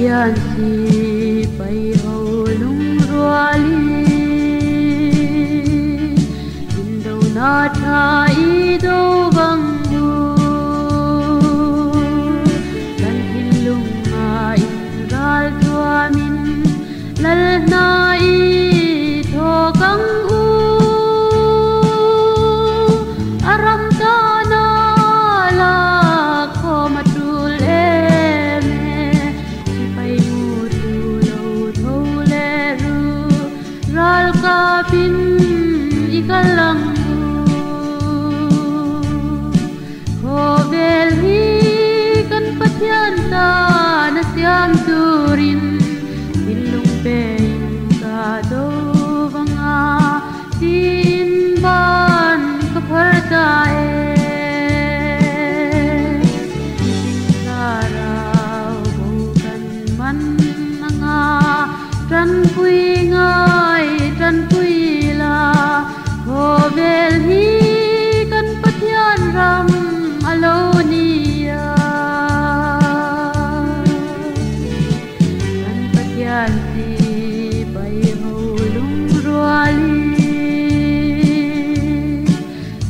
thian si pai ho lung ruali indo na tha I do bang bu lan hin lung a in gal tua min lal na I tho kang u aram ta na la kho matul ral ka pin ikalang ko vel hi kan pathian ta na siam turin ilung pe ka do wanga tin ban ka phar ta sarau bo kan man nga tran pui ngai tran pui la ho vel hi kan pathian ram alo nia kan pathian si pai ho lung ruali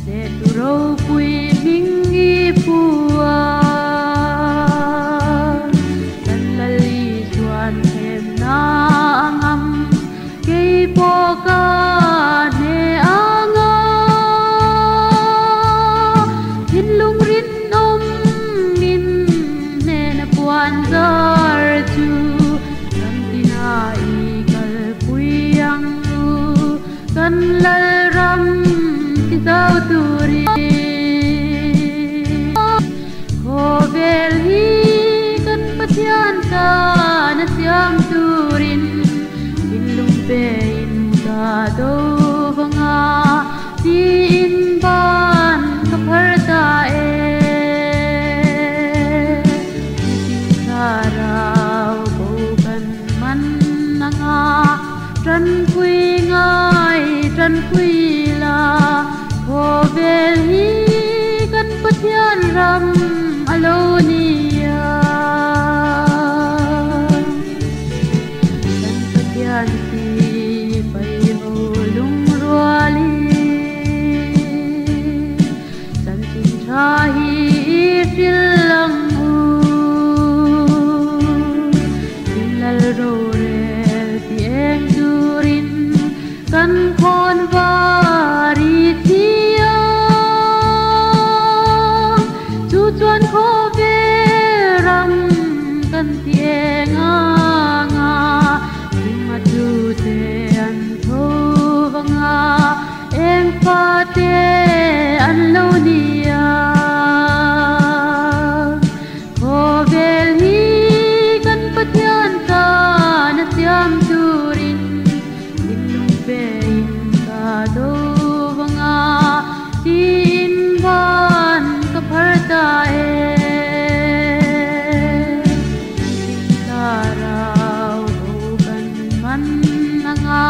se tu ro pui ming I pua kan lali suan hem na angam poka ne anga hin lung rin om nin ne na puan zar chu kan tinai kal puyang lu kan lal ram ti sau turi ko vel hi kan pathian ta na siam turin hin lung pe do vanga tin ban ka phar ta tin sarau bo kan man nga tran pui ngai tran pui la ho vel hi kan pathian ram alo nia kan pathian si hi filang u lal ro rel ti eng durin kan khon vari thia chu chuan kho ve ram kan ti eng anga ma tu te an tho wanga eng pa te an lo nia siam turin ilung pe ka do wanga tin ban ka phar ta sarau bo kan man nga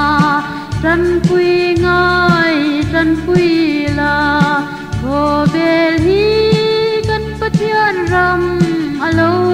tran pui ngai tran pui la ho vel hi kan pathian ram alo